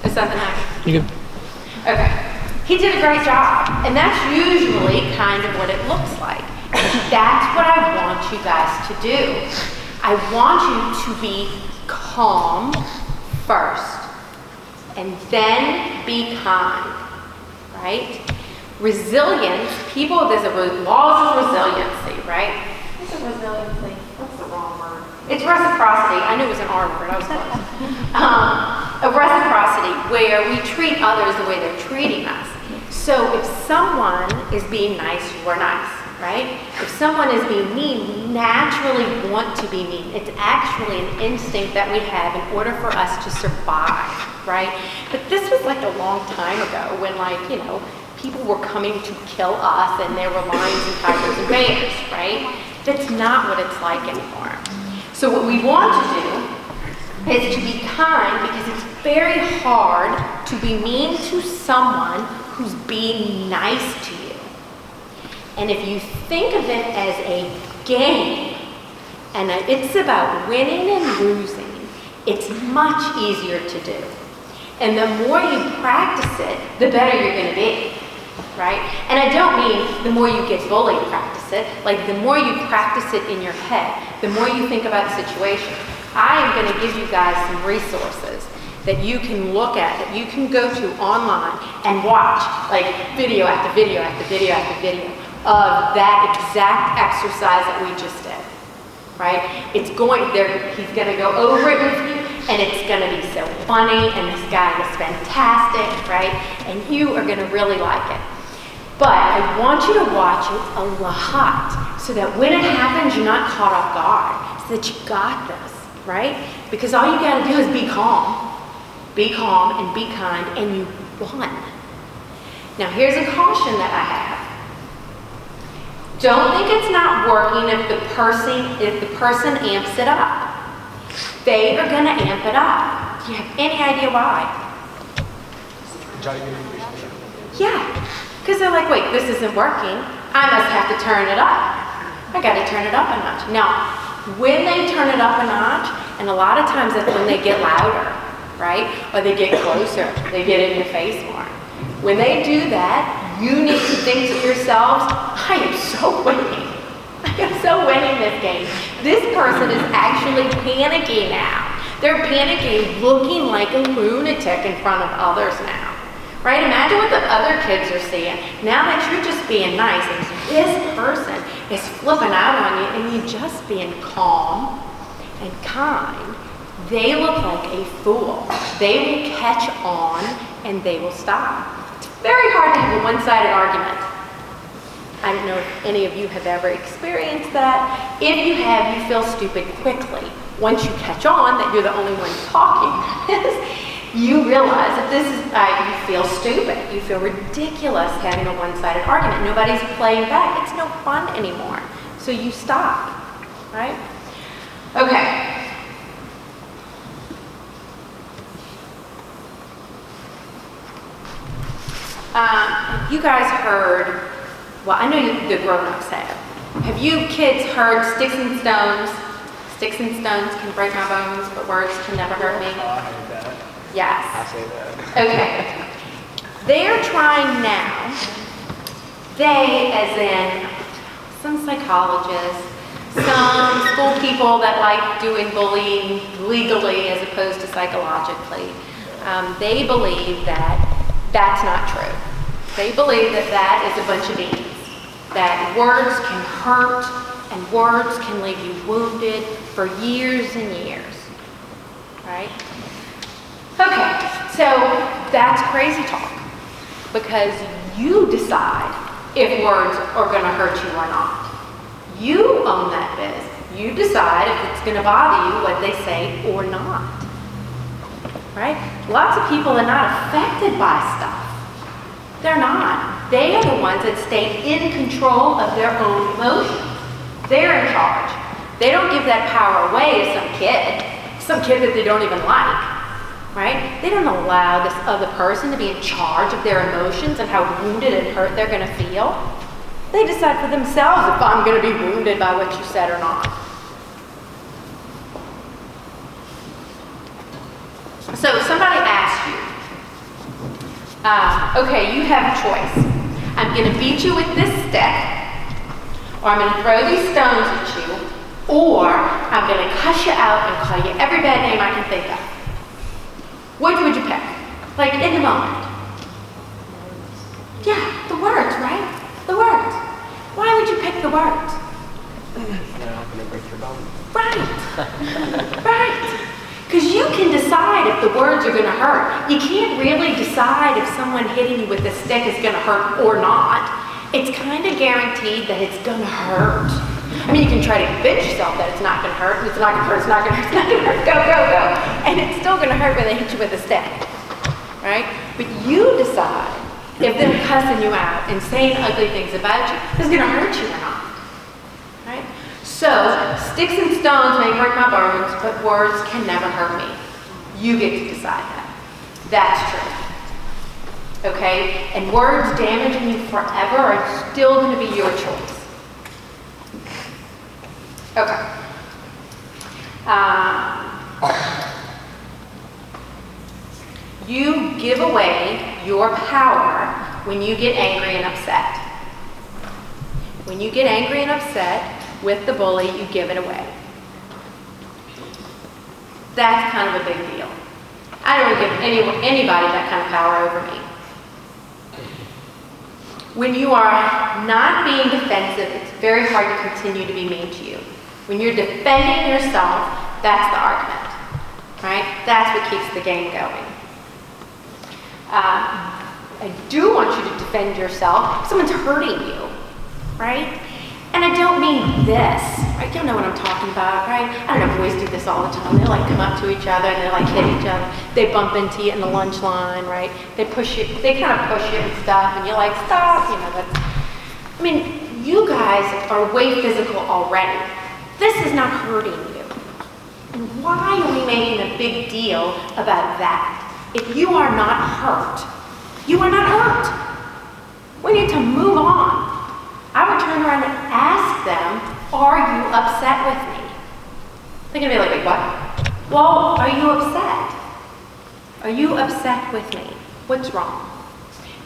Is something happening? You good? Okay. He did a great job, and that's usually kind of what it looks like. That's what I want you guys to do. I want you to be calm first, and then be kind, right? Resilience, there's a laws of resiliency, right? What's a resiliency? What's the wrong word? It's reciprocity. I knew it was an R word. I was close. A reciprocity where we treat others the way they're treating us. So if someone is being nice, you are nice, right? If someone is being mean, we naturally want to be mean. It's actually an instinct that we have in order for us to survive, right? But this was like a long time ago when, like, people were coming to kill us and there were lions and tigers and bears, right? That's not what it's like anymore. So what we want to do is to be kind, because it's very hard to be mean to someone who's being nice to you. And if you think of it as a game, and it's about winning and losing, it's much easier to do. And the more you practice it, the better you're going to be, right? And I don't mean the more you get bullied, practice it. Like, the more you practice it in your head, the more you think about the situation. I am going to give you guys some resources that you can look at, that you can go to online and watch, like video after video after video after video of that exact exercise that we just did, right? He's going to go over it with you, and it's going to be so funny, and this guy is fantastic, right? And you are going to really like it. But I want you to watch it a lot, so that when it happens, you're not caught off guard, so that you got this, right? Because all you got to do is be calm and be kind, and you won. Now here's a caution that I have. Don't think it's not working if the person amps it up. They are going to amp it up. Do you have any idea why? Yeah, because they're like, wait, this isn't working. I must have to turn it up. I got to turn it up a notch. Now, when they turn it up a notch, and a lot of times that's when they get louder, right? Or they get closer, they get in your face more. When they do that, you need to think to yourselves, I am so winning. I am so winning this game. This person is actually panicking now. They're panicking, looking like a lunatic in front of others now. Right? Imagine what the other kids are seeing. Now that you're just being nice, and this person is flipping out on you, and you're just being calm and kind, they look like a fool. They will catch on, and they will stop. It's very hard to have a one-sided argument. I don't know if any of you have ever experienced that. If you have, you feel stupid quickly. Once you catch on that you're the only one talking, you realize that this is, you feel stupid. You feel ridiculous having a one-sided argument. Nobody's playing back. It's no fun anymore. So you stop, right? Okay. You guys heard, well, I know the grown-ups have. Have you kids heard sticks and stones? Sticks and stones can break my bones, but words can never hurt me. Oh, I heard that. Yes. I say that. Okay. They're trying now, they as in some psychologists, some school people that like doing bullying legally as opposed to psychologically, they believe that that's not true. They believe that that is a bunch of beans, that words can hurt and words can leave you wounded for years and years, right? Okay, so that's crazy talk, because you decide if words are going to hurt you or not. You own that biz. You decide if it's going to bother you what they say or not, right? Lots of people are not affected by stuff. They're not. They are the ones that stay in control of their own emotions. They're in charge. They don't give that power away to some kid that they don't even like, right? They don't allow this other person to be in charge of their emotions and how wounded and hurt they're going to feel. They decide for themselves if I'm going to be wounded by what you said or not. So somebody asks you, Okay, you have a choice. I'm going to beat you with this stick, or I'm going to throw these stones at you, or I'm going to cuss you out and call you every bad name I can think of. Which would you pick? Like in the moment. Yeah, the words, right? The words. Why would you pick the words? They're not going to break your bone. Right. Right. Because you can decide if the words are going to hurt. You can't really decide if someone hitting you with a stick is going to hurt or not. It's kind of guaranteed that it's going to hurt. I mean, you can try to convince yourself that it's not going to hurt, it's not going to hurt, it's not going to hurt, it's not going to hurt, go, go, go. And it's still going to hurt when they hit you with a stick, right? But you decide if them cussing you out and saying ugly things about you is going to hurt you or not, right? So, sticks and stones may break my bones, but words can never hurt me. You get to decide that. That's true. Okay? And words damaging you forever are still going to be your choice. Okay. You give away your power when you get angry and upset. When you get angry and upset with the bully, you give it away. That's kind of a big deal. I don't give anybody that kind of power over me. When you are not being defensive, it's very hard to continue to be mean to you. When you're defending yourself, that's the argument, right? That's what keeps the game going. I do want you to defend yourself if someone's hurting you, right? And I don't mean this, right? You'll know what I'm talking about, right? I don't know, boys do this all the time. They like come up to each other and they like hit each other. They bump into you in the lunch line, right? They push you, they kind of push you and stuff, and you're like, stop, you know, that's, I mean, you guys are way physical already. This is not hurting you. And why are we making a big deal about that? If you are not hurt, you are not hurt. We need to move on. I would turn around and ask them, are you upset with me? They're going to be like, wait, what? Well, are you upset? Are you upset with me? What's wrong?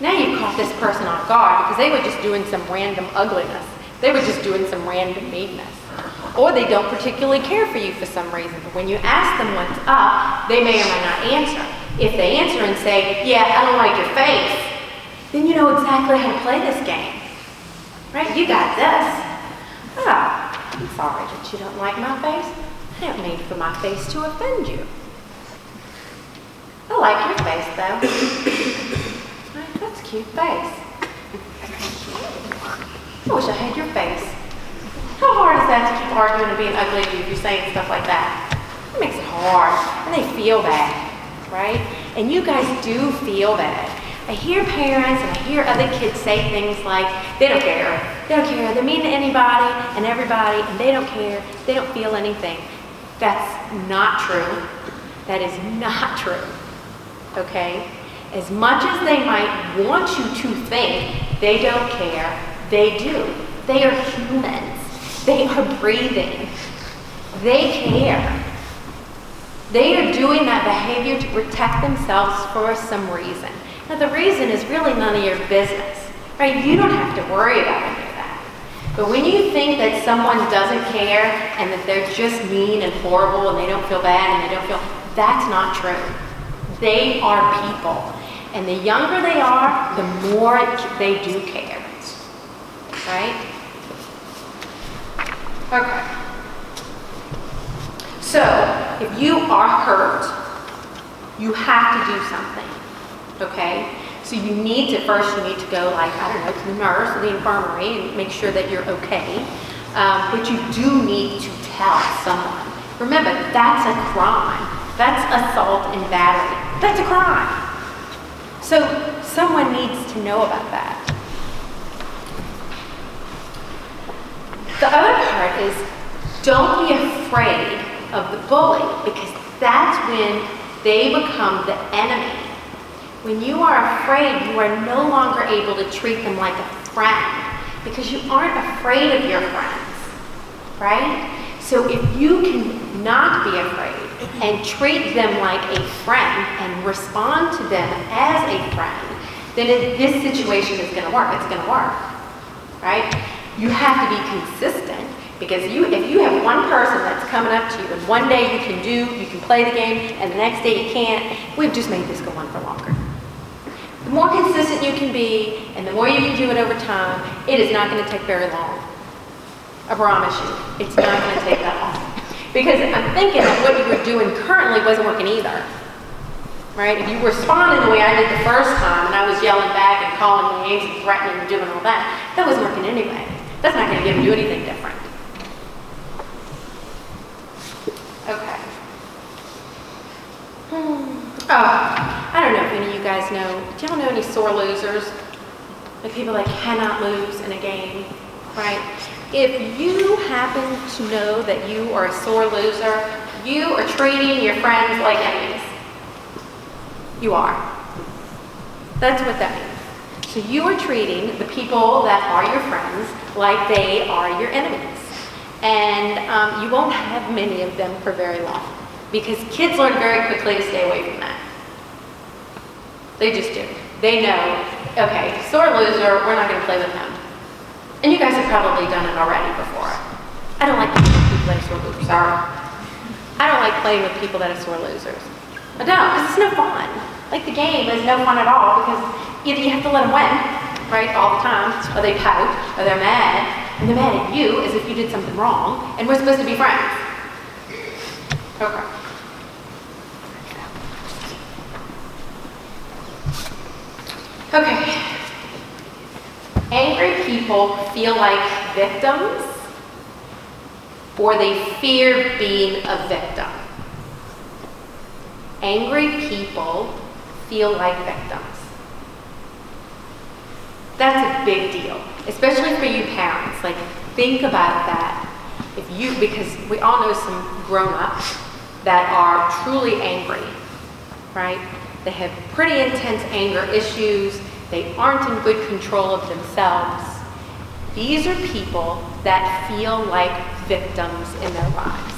Now you've caught this person off guard because they were just doing some random ugliness. They were just doing some random meanness. Or they don't particularly care for you for some reason. But when you ask them what's up, they may or may not answer. If they answer and say, yeah, I don't like your face, then you know exactly how to play this game. Right? You got this. Oh, I'm sorry that you don't like my face. I didn't mean for my face to offend you. I like your face, though. Right, that's a cute face. I wish I had your face. How hard is that to keep arguing and being ugly if you're saying stuff like that? It makes it hard. And they feel bad, right? And you guys do feel bad. I hear parents and I hear other kids say things like, they don't care. They don't care. They're mean to anybody and everybody, and they don't care. They don't feel anything. That's not true. That is not true. Okay? As much as they might want you to think they don't care, they do. They are humans. They are breathing. They care. They are doing that behavior to protect themselves for some reason. Now, the reason is really none of your business, right? You don't have to worry about any of that. But when you think that someone doesn't care and that they're just mean and horrible and they don't feel bad and they don't feel, that's not true. They are people. And the younger they are, the more they do care, right? Okay. So, if you are hurt, you have to do something. Okay? So you need to go like, I don't know, to the nurse or the infirmary and make sure that you're okay. But you do need to tell someone. Remember, that's a crime. That's assault and battery. That's a crime. So someone needs to know about that. The other part is, don't be afraid of the bully, because that's when they become the enemy. When you are afraid, you are no longer able to treat them like a friend, because you aren't afraid of your friends, right? So if you can not be afraid and treat them like a friend and respond to them as a friend, then this situation is going to work. It's going to work, right? You have to be consistent, because if you have one person that's coming up to you and one day you can play the game and the next day you can't, we've just made this go on for longer. The more consistent you can be and the more you can do it over time, it is not going to take very long. I promise you, it's not going to take that long. Because I'm thinking that what you were doing currently wasn't working either. Right? If you were responding the way I did the first time and I was yelling back and calling names and threatening and doing all that, that wasn't working anyway. That's not going to get him to do anything different. Okay. Oh, I don't know if any of you guys know. Do y'all know any sore losers? Like people that cannot lose in a game, right? If you happen to know that you are a sore loser, you are treating your friends like enemies. You are. That's what that means. So you are treating the people that are your friends like they are your enemies. And you won't have many of them for very long, because kids learn very quickly to stay away from that. They just do. They know, okay, sore loser, we're not going to play with him. And you guys have probably done it already before. I don't like playing with people that are sore losers. Sorry. I don't like playing with people that are sore losers. I don't, because it's no fun. Like the game is no fun at all, because either you have to let them win, right, all the time, or they pout, or they're mad, and they're mad at you as if you did something wrong, and we're supposed to be friends. Okay. Okay. Angry people feel like victims, or they fear being a victim. Angry people feel like victims. That's a big deal, especially for you parents. Like, think about that. Because we all know some grown-ups that are truly angry, right? They have pretty intense anger issues. They aren't in good control of themselves. These are people that feel like victims in their lives.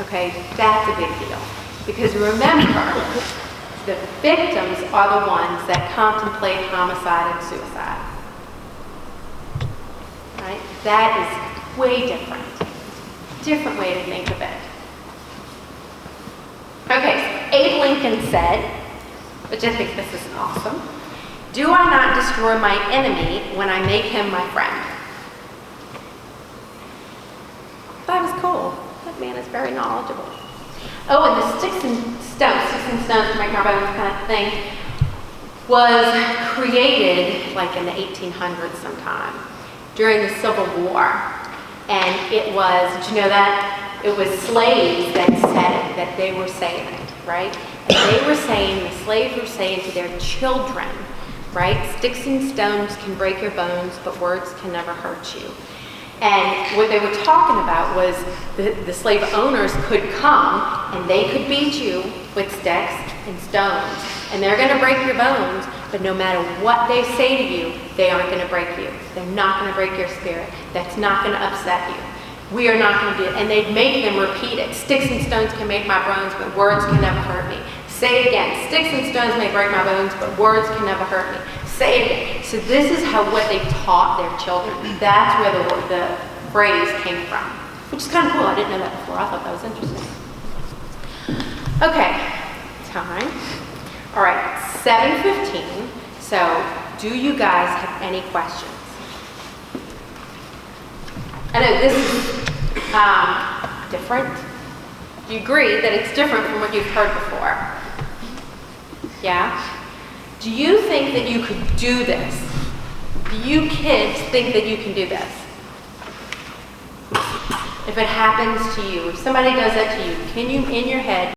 Okay, that's a big deal. Because remember, the victims are the ones that contemplate homicide and suicide. Right? That is way different. Different way to think of it. Okay, so Abe Lincoln said, which I think this is awesome, "Do I not destroy my enemy when I make him my friend?" That was cool. That man is very knowledgeable. Oh, and the sticks and stones to make our bones kind of thing was created like in the 1800s sometime during the Civil War. And it was, did you know that? It was slaves that said it, that they were saying it, right? And they were saying, the slaves were saying to their children, right? Sticks and stones can break your bones, but words can never hurt you. And what they were talking about was the slave owners could come and they could beat you with sticks and stones. And they're going to break your bones, but no matter what they say to you, they aren't going to break you. They're not going to break your spirit. That's not going to upset you. We are not going to do it. And they'd make them repeat it. Sticks and stones can make my bones, but words can never hurt me. Say it again. Sticks and stones may break my bones, but words can never hurt me. Say it again. So this is what they taught their children. That's where the phrase came from, which is kind of cool. I didn't know that before. I thought that was interesting. Okay, time. All right, 7:15. So, do you guys have any questions? I know this is different. Do you agree that it's different from what you've heard before? Yeah? Do you think that you could do this? Do you kids think that you can do this? If it happens to you, if somebody does that to you, can you in your head